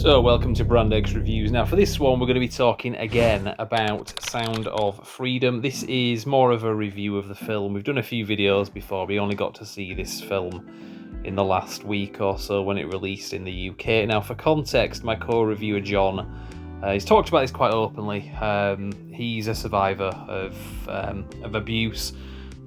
So, welcome to Brand X Reviews. Now, for this one, we're going to be talking again about Sound of Freedom. This is more of a review of the film. We've done a few videos before. We only got to see this film in the last week or so when it released in the UK. Now, for context, my co-reviewer John, he's talked about this quite openly. He's a survivor of abuse.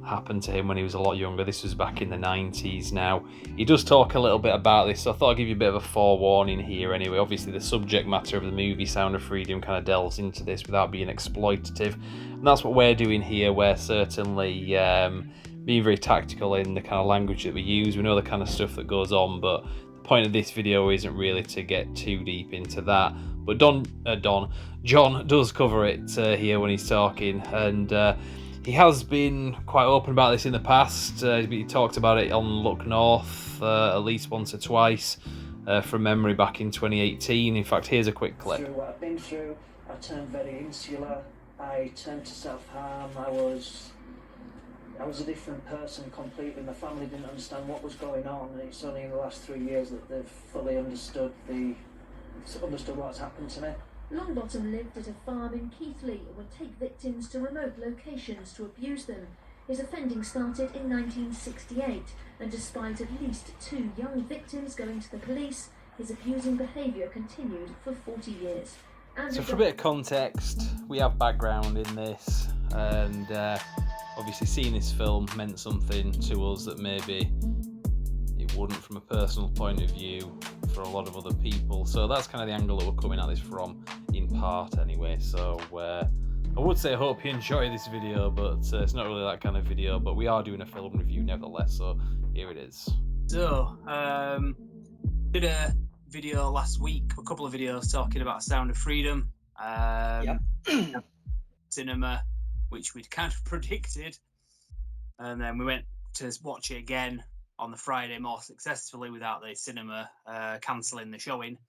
Happened to him when he was a lot younger. This was back in the 90s. Now, he does talk a little bit about this, so I thought I'd give you a bit of a forewarning here anyway. Obviously, the subject matter of the movie Sound of Freedom kind of delves into this without being exploitative, and that's what we're doing here. We're certainly being very tactical in the kind of language that we use. We know the kind of stuff that goes on, but the point of this video isn't really to get too deep into that. But John does cover it here when he's talking, and he has been quite open about this in the past. He talked about it on Look North at least once or twice from memory back in 2018. In fact, here's a quick clip. Through what I've been through, I turned very insular. I turned to self-harm. I was a different person completely. My family didn't understand what was going on. It's only in the last 3 years that they've fully understood what's happened to me. Longbottom lived at a farm in Keighley and would take victims to remote locations to abuse them. His offending started in 1968, and despite at least 2 young victims going to the police, his abusing behaviour continued for 40 years. So for a bit of context, we have background in this, and obviously seeing this film meant something to us that maybe it wouldn't from a personal point of view for a lot of other people. So that's kind of the angle that we're coming at this from, in part anyway. So I would say I hope you enjoy this video, but it's not really that kind of video, but we are doing a film review nevertheless, so here it is. So, did a video last week, a couple of videos talking about Sound of Freedom, cinema, which we'd kind of predicted, and then we went to watch it again on the Friday more successfully without the cinema cancelling the showing.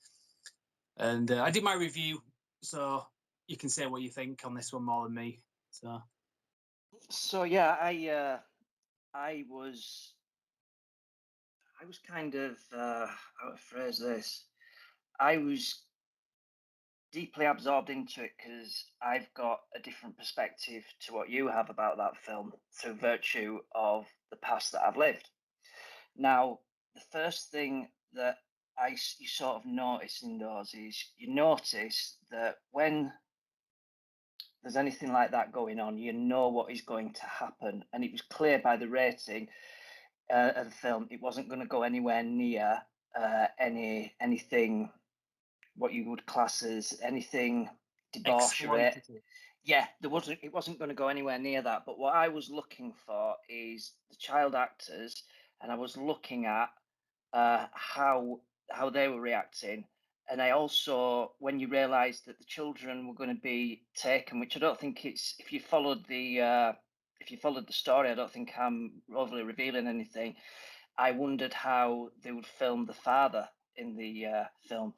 And I did my review, so you can say what you think on this one more than me. So yeah, I was kind of how to phrase this. I was deeply absorbed into it because I've got a different perspective to what you have about that film through virtue of the past that I've lived. Now, the first thing that you sort of notice in those is you notice that when there's anything like that going on, you know what is going to happen. And it was clear by the rating of the film, it wasn't going to go anywhere near anything what you would class as anything debauchery. Yeah, it wasn't going to go anywhere near that. But what I was looking for is the child actors, and I was looking at how they were reacting. And I also, when you realise that the children were going to be taken, which I don't think it's, if you followed the story, I don't think I'm overly revealing anything. I wondered how they would film the father in the film.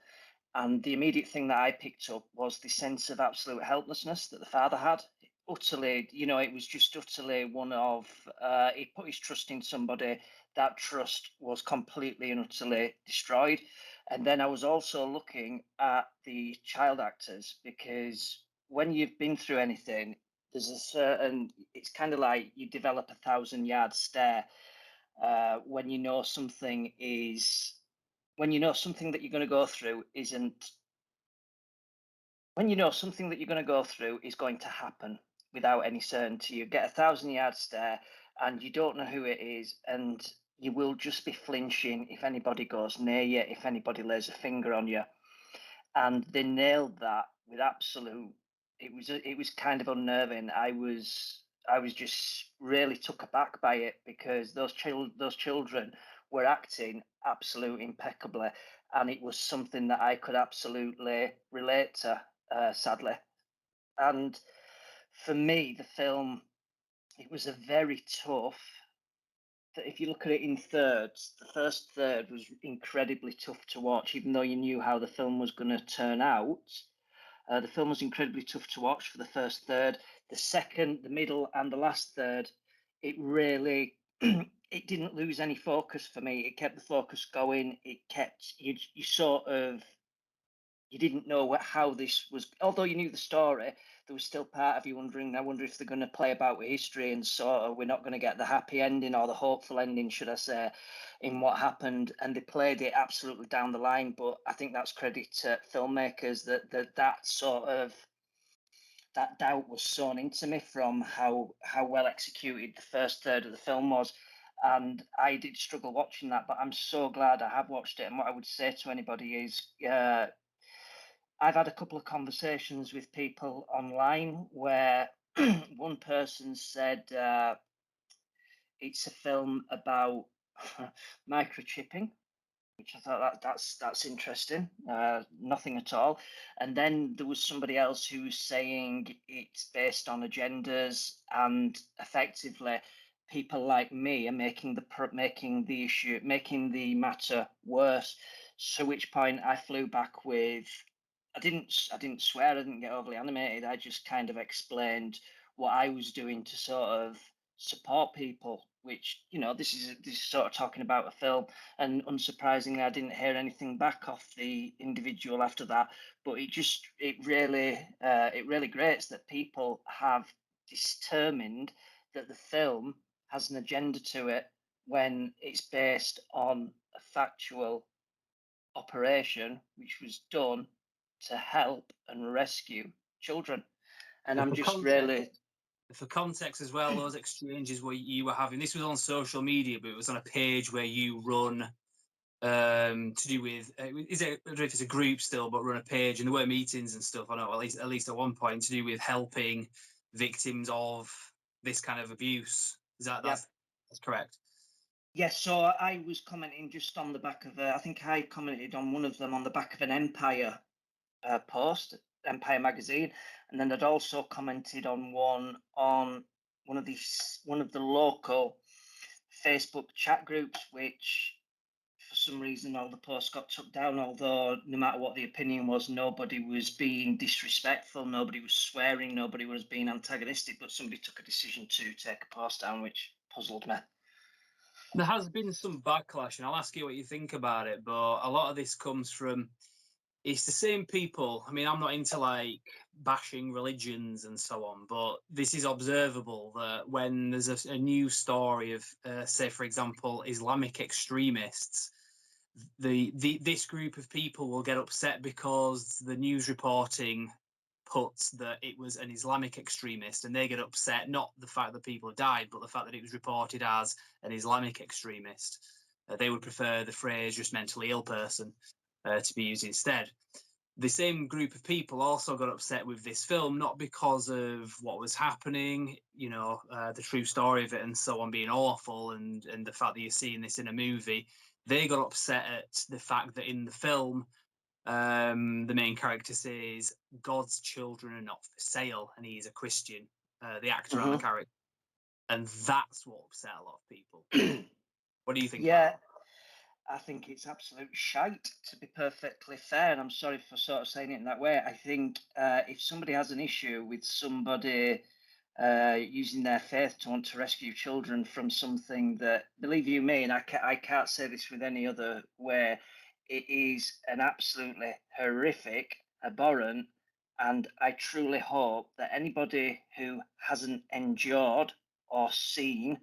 And the immediate thing that I picked up was the sense of absolute helplessness that the father had. Utterly, it was just utterly one of, he put his trust in somebody. That trust was completely and utterly destroyed. And then I was also looking at the child actors, because when you've been through anything, there's a certain, it's kind of like you develop 1,000-yard stare when you know something that you're going to go through is going to happen without any certainty. You get 1,000-yard stare and you don't know who it is, and you will just be flinching if anybody goes near you, if anybody lays a finger on you. And they nailed that with absolute, it was kind of unnerving. I was just really took aback by it, because those children were acting absolutely impeccably, and it was something that I could absolutely relate to, sadly. And for me, the film, it was a very tough, if you look at it in thirds, the first third was incredibly tough to watch, even though you knew how the film was going to turn out. The film was incredibly tough to watch for the first third. The second, the middle, and the last third, it really, it didn't lose any focus for me. It kept the focus going. It kept, you sort of, you didn't know how this was. Although you knew the story, there was still part of you wondering, I wonder if they're going to play about with history and sort of we're not going to get the happy ending or the hopeful ending, should I say, in what happened. And they played it absolutely down the line. But I think that's credit to filmmakers that sort of that doubt was sown into me from how well executed the first third of the film was. And I did struggle watching that, but I'm so glad I have watched it. And what I would say to anybody is, I've had a couple of conversations with people online where one person said it's a film about microchipping, which I thought that's interesting. Nothing at all. And then there was somebody else who was saying it's based on agendas, and effectively, people like me are making the matter worse. So, which point I flew back with. I didn't swear. I didn't get overly animated. I just kind of explained what I was doing to sort of support people. Which this is sort of talking about a film, and unsurprisingly, I didn't hear anything back off the individual after that. But it really grates that people have determined that the film has an agenda to it when it's based on a factual operation which was done to help and rescue children. And I'm just really. For context as well, those exchanges where you were having, this was on social media, but it was on a page where you run to do with, I don't know if it's a group still, but run a page, and there were meetings and stuff, I know, at least at one point, to do with helping victims of this kind of abuse. That's correct? Yes, so I was commenting just on the back of, I think I commented on one of them on the back of an Empire post, Empire magazine, and then I'd also commented on one of the local Facebook chat groups, which for some reason all the posts got took down. Although no matter what the opinion was, nobody was being disrespectful, nobody was swearing, nobody was being antagonistic, but somebody took a decision to take a post down, which puzzled me. There has been some backlash, and I'll ask you what you think about it, but a lot of this comes from, it's the same people. I mean, I'm not into like bashing religions and so on, but this is observable that when there's a new story of, say, for example, Islamic extremists, this group of people will get upset because the news reporting puts that it was an Islamic extremist, and they get upset, not the fact that people died, but the fact that it was reported as an Islamic extremist. They would prefer the phrase just mentally ill person to be used instead. The same group of people also got upset with this film, not because of what was happening, the true story of it and so on being awful, and the fact that you're seeing this in a movie. They got upset at the fact that in the film, the main character says God's children are not for sale, and he's a Christian, the actor and the character, and that's what upset a lot of people. What do you think? Yeah, I think it's absolute shite, to be perfectly fair, and I'm sorry for sort of saying it in that way. I think if somebody has an issue with somebody using their faith to want to rescue children from something that, believe you me, and I can't say this with any other way, it is an absolutely horrific, abhorrent, and I truly hope that anybody who hasn't endured or seen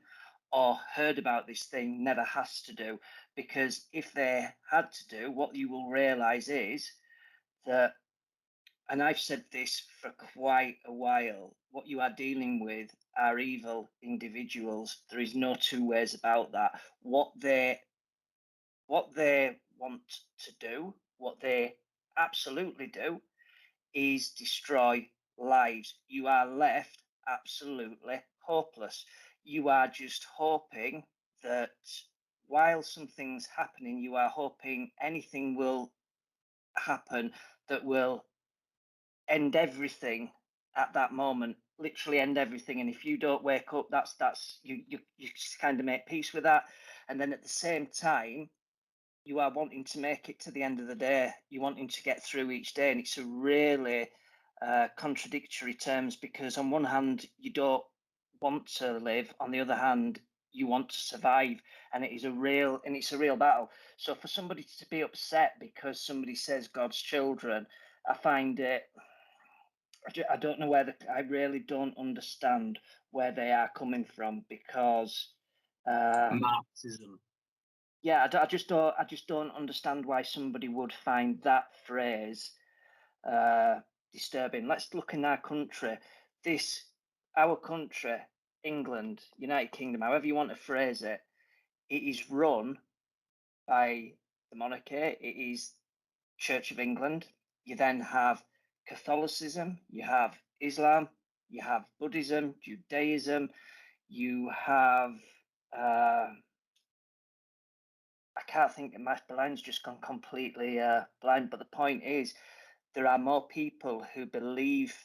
or heard about this thing never has to do, because if they had to do, what you will realize is that, and I've said this for quite a while, what you are dealing with are evil individuals. There is no two ways about that. What they want to do, what they absolutely do, is destroy lives. You are left absolutely hopeless. You are just hoping that while something's happening, you are hoping anything will happen that will end everything at that moment, literally end everything. And if you don't wake up, that's you just kind of make peace with that. And then at the same time, you are wanting to make it to the end of the day. You're wanting to get through each day, and it's a really contradictory terms, because on one hand you don't want to live, on the other hand you want to survive, and it's a real battle. So for somebody to be upset because somebody says God's children, I find it. I don't know I really don't understand where they are coming from, because Marxism. yeah, I just don't understand why somebody would find that phrase disturbing. Let's look in our country. Our country, England, United Kingdom, however you want to phrase it, it is run by the monarchy. It is Church of England. You then have Catholicism, you have Islam, you have Buddhism, Judaism, you have I can't think, my blind's just gone completely blind. But the point is, there are more people who believe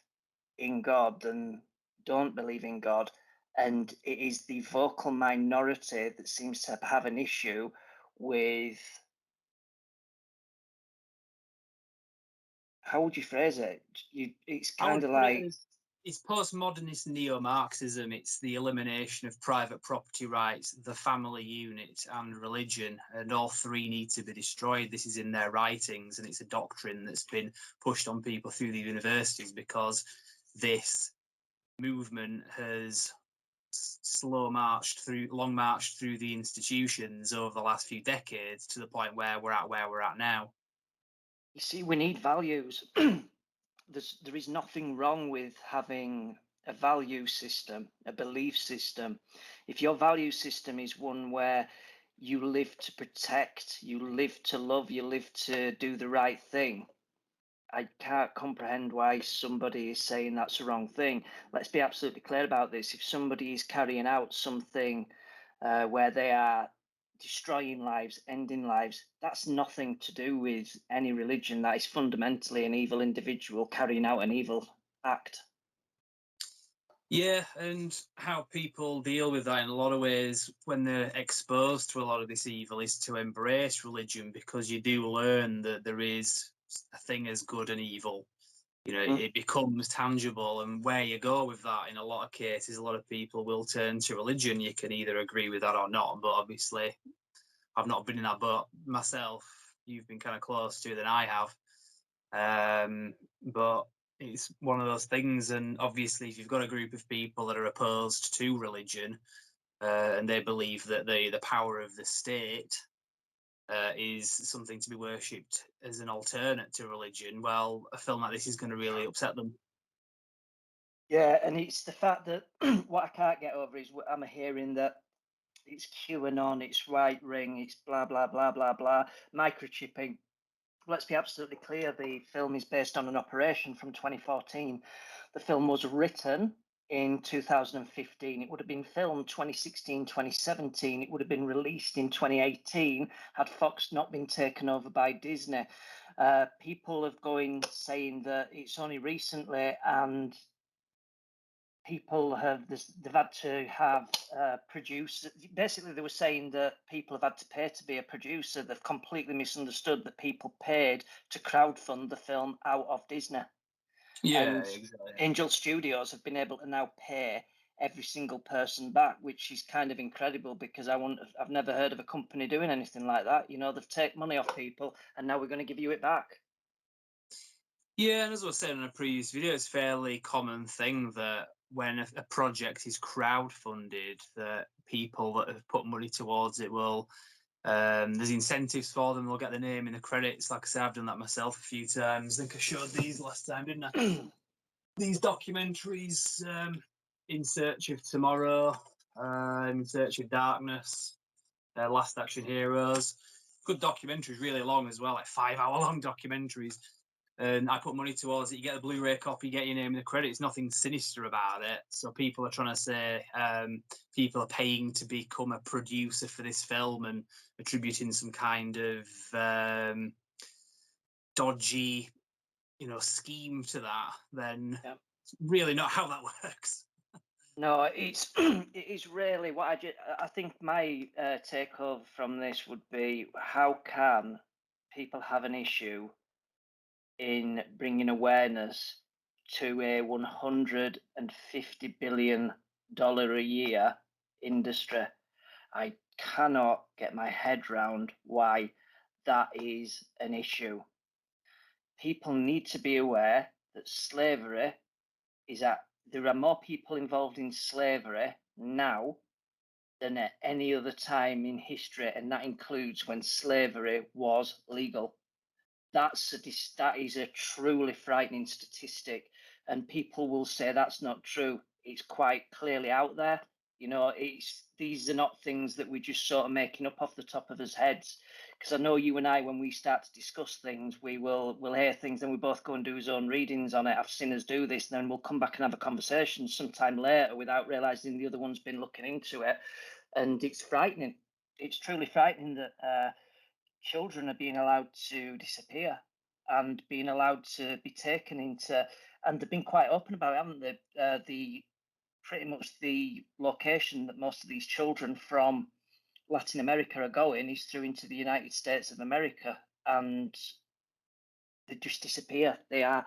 in God than don't believe in God. And it is the vocal minority that seems to have an issue with, how would you phrase it? It's I kind would of put it like, as it's postmodernist neo-Marxism. It's the elimination of private property rights, the family unit, and religion, and all three need to be destroyed. This is in their writings, and it's a doctrine that's been pushed on people through the universities because this movement has long marched through the institutions over the last few decades to the point where we're at now. you see, we need values. There is nothing wrong with having a value system, a belief system. If your value system is one where you live to protect, you live to love, you live to do the right thing, I can't comprehend why somebody is saying that's the wrong thing. Let's be absolutely clear about this. If somebody is carrying out something where they are destroying lives, ending lives, that's nothing to do with any religion. That is fundamentally an evil individual carrying out an evil act. Yeah, and how people deal with that in a lot of ways when they're exposed to a lot of this evil is to embrace religion, because you do learn that there is a thing as good and evil. It becomes tangible, and where you go with that, in a lot of cases, a lot of people will turn to religion. You can either agree with that or not, but obviously I've not been in that boat myself. You've been kind of close to it than I have. But it's one of those things, and obviously if you've got a group of people that are opposed to religion and they believe that the power of the state is something to be worshipped as an alternate to religion, well, a film like this is going to really upset them. Yeah, and it's the fact that what I can't get over is I'm hearing that it's QAnon, it's right ring, it's blah, blah, blah, blah, blah, microchipping. Let's be absolutely clear, the film is based on an operation from 2014. The film was written in 2015. It would have been filmed 2016, 2017. It would have been released in 2018 had Fox not been taken over by Disney. People have going saying that it's only recently, and people they've had to have producers. Basically, they were saying that people have had to pay to be a producer. They've completely misunderstood that people paid to crowdfund the film out of Disney. Yeah, and exactly. Angel Studios have been able to now pay every single person back, which is kind of incredible, because I've never heard of a company doing anything like that. They've taken money off people and now we're going to give you it back. Yeah, and as I was saying in a previous video, it's a fairly common thing that when a project is crowdfunded, that people that have put money towards it will, there's incentives for them, they'll get the name in the credits. Like I said, I've done that myself a few times. I think I showed these last time, didn't I? These documentaries, In Search of Tomorrow, In Search of Darkness, Last Action Heroes. Good documentaries, really long as well, like 5-hour long documentaries. And I put money towards it. You get a Blu-ray copy, you get your name in the credits. Nothing sinister about it. So people are trying to say people are paying to become a producer for this film and attributing some kind of dodgy, scheme to that. Then it's really not how that works. No, it is really what I think my take home from this would be, how can people have an issue in bringing awareness to a $150 billion a year industry? I cannot get my head round why that is an issue. People need to be aware that slavery is at, there are more people involved in slavery now than at any other time in history, and that includes when slavery was legal. That is a truly frightening statistic, and people will say that's not true. It's quite clearly out there. These are not things that we're just sort of making up off the top of our heads. Because I know you and I, when we start to discuss things, we'll hear things, and we both go and do his own readings on it. I've seen us do this, and then we'll come back and have a conversation sometime later without realizing the other one's been looking into it, and it's frightening. It's truly frightening that children are being allowed to disappear and being allowed to be taken into, and they've been quite open about it, haven't they? The pretty much the location that most of these children from Latin America are going is through into the United States of America, and they just disappear. They are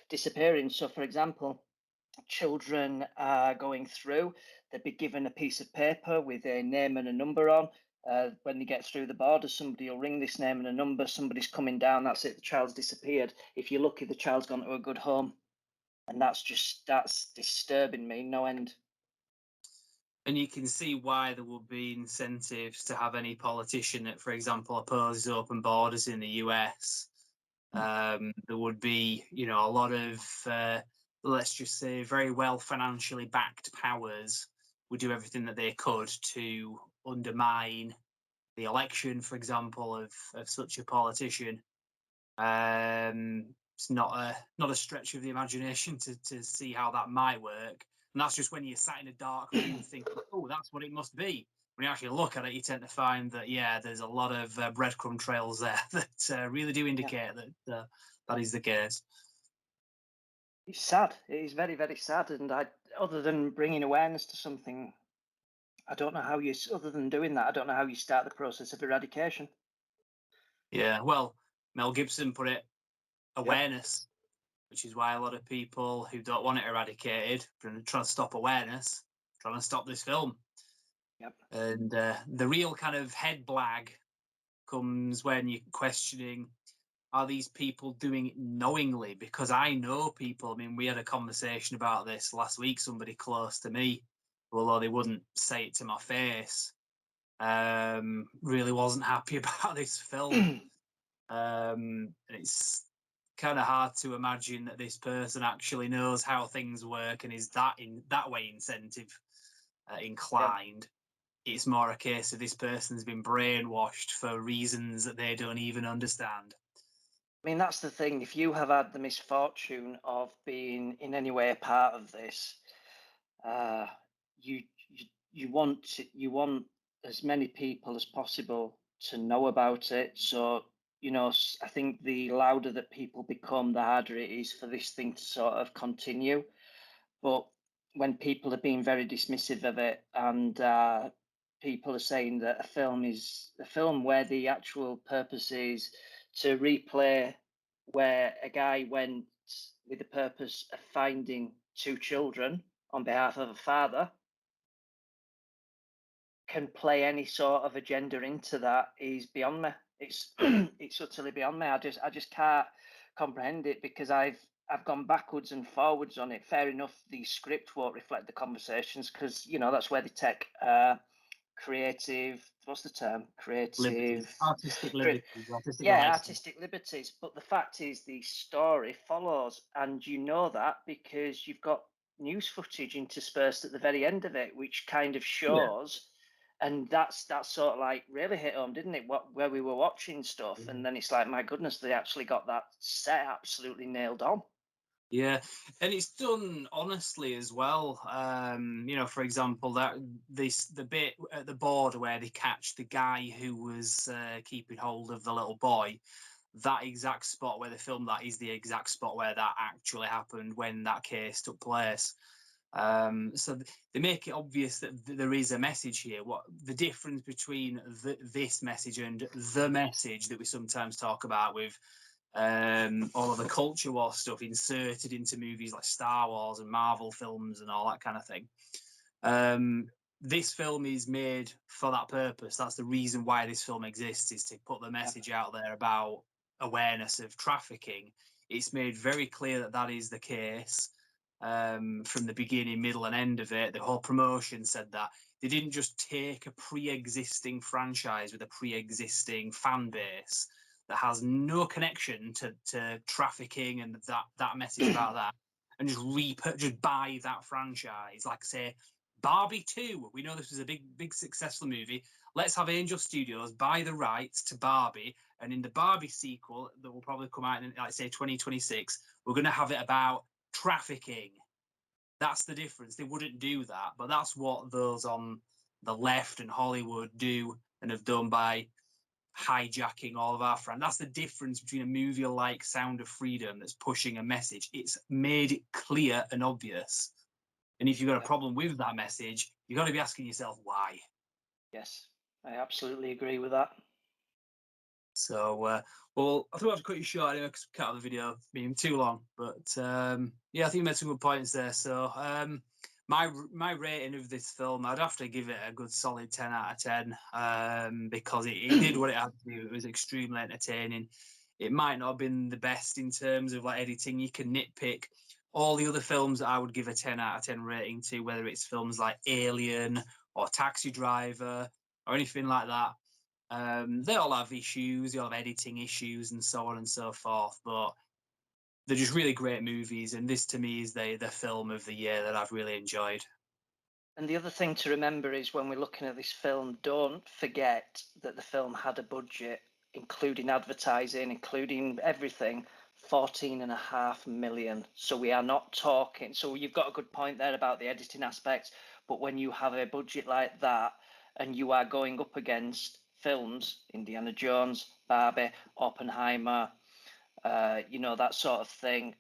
disappearing. So, for example, children are going through, they'd be given a piece of paper with a name and a number on. When they get through the border, somebody will ring this name and a number. Somebody's coming down. That's it. The child's disappeared. If you're lucky, the child's gone to a good home, and that's disturbing me no end. And you can see why there would be incentives to have any politician that, for example, opposes open borders in the US. There would be, a lot of, let's just say, very well financially backed powers would do everything that they could to undermine the election, for example, of such a politician. It's not a stretch of the imagination to see how that might work. And that's just when you're sat in a dark room and think, oh, that's what it must be. When you actually look at it, you tend to find that, there's a lot of breadcrumb trails there that really do indicate that that is the case. It's sad. It is very, very sad. And other than bringing awareness to something, I don't know how other than doing that, I don't know how you start the process of eradication. Yeah, well, Mel Gibson put it, awareness. Yep. Which is why a lot of people who don't want it eradicated, trying to stop awareness, trying to stop this film. Yep. And the real kind of head blag comes when you're questioning, are these people doing it knowingly? Because I know people, we had a conversation about this last week, somebody close to me, although they wouldn't say it to my face, really wasn't happy about this film. And it's kind of hard to imagine that this person actually knows how things work and is that way incentive inclined. Yep. It's more a case of this person's been brainwashed for reasons that they don't even understand. That's the thing. If you have had the misfortune of being in any way a part of this, you want as many people as possible to know about it. So, I think the louder that people become, the harder it is for this thing to sort of continue. But when people are being very dismissive of it, and people are saying that a film is a film where the actual purpose is to replay where a guy went with the purpose of finding two children on behalf of a father, can play any sort of agenda into that is beyond me. It's it's utterly beyond me. I just can't comprehend it, because I've gone backwards and forwards on it. Fair enough, the script won't reflect the conversations, because that's where they take creative, what's the term? Creative artistic liberties. Artistic liberties. But the fact is, the story follows, and that because you've got news footage interspersed at the very end of it, which kind of shows. Yeah. And that's sort of like really hit home, didn't it? Where we were watching stuff, and then it's like, my goodness, they actually got that set absolutely nailed on. Yeah, and it's done honestly as well. For example, the bit at the border where they catch the guy who was keeping hold of the little boy, that exact spot where they filmed that is the exact spot where that actually happened when that case took place. So they make it obvious that there is a message here. What the difference between this message and the message that we sometimes talk about with all of the culture war stuff inserted into movies like Star Wars and Marvel films and all that kind of thing. this film is made for that purpose. That's the reason why this film exists, is to put the message out there about awareness of trafficking. It's made very clear that that is the case from the beginning, middle, and end of it. The whole promotion said that. They didn't just take a pre-existing franchise with a pre-existing fan base that has no connection to trafficking and that message about that, and just buy that franchise. Like, say, Barbie 2. We know this was a big successful movie. Let's have Angel Studios buy the rights to Barbie, and in the Barbie sequel that will probably come out in, like, say, 2026, we're going to have it about trafficking. That's the difference. They wouldn't do that, but that's what those on the left and Hollywood do and have done by hijacking all of our friends. That's the difference between a movie like Sound of Freedom that's pushing a message. It's made it clear and obvious. And if you've got a problem with that message, you've got to be asking yourself why. Yes, I absolutely agree with that. So, well, I think we'll have to cut you short anyway because we can't have the video being too long. But yeah, I think you made some good points there. So, my rating of this film, I'd have to give it a good solid 10 out of 10 because it did what it had to do. It was extremely entertaining. It might not have been the best in terms of like editing. You can nitpick. All the other films that I would give a 10 out of 10 rating to, whether it's films like Alien or Taxi Driver or anything like that, they all have issues. They all have editing issues and so on and so forth. But they're just really great movies, and this to me is the film of the year that I've really enjoyed. And the other thing to remember is when we're looking at this film, don't forget that the film had a budget, including advertising, including everything, 14.5 million. So we are not talking. So you've got a good point there about the editing aspects. But when you have a budget like that and you are going up against films, Indiana Jones, Barbie, Oppenheimer, that sort of thing,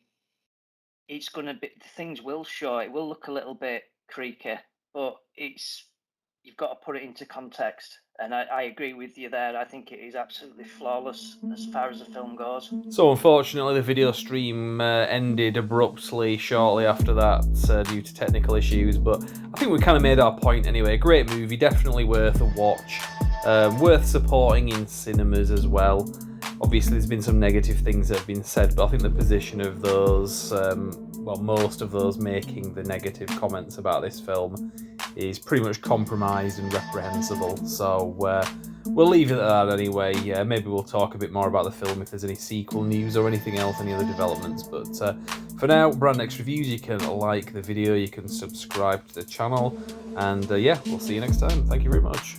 it's going to be, things will show, it will look a little bit creaky, but you've got to put it into context. And I agree with you there. I think it is absolutely flawless as far as the film goes. So unfortunately, the video stream ended abruptly shortly after that due to technical issues, but I think we kind of made our point anyway. Great movie, definitely worth a watch, worth supporting in cinemas as well. Obviously, there's been some negative things that have been said, but I think the position of those, most of those making the negative comments about this film is pretty much compromised and reprehensible. So we'll leave it at that anyway. Maybe we'll talk a bit more about the film if there's any sequel news or anything else, any other developments. But for now, Brand X Reviews, you can like the video, you can subscribe to the channel, and we'll see you next time. Thank you very much.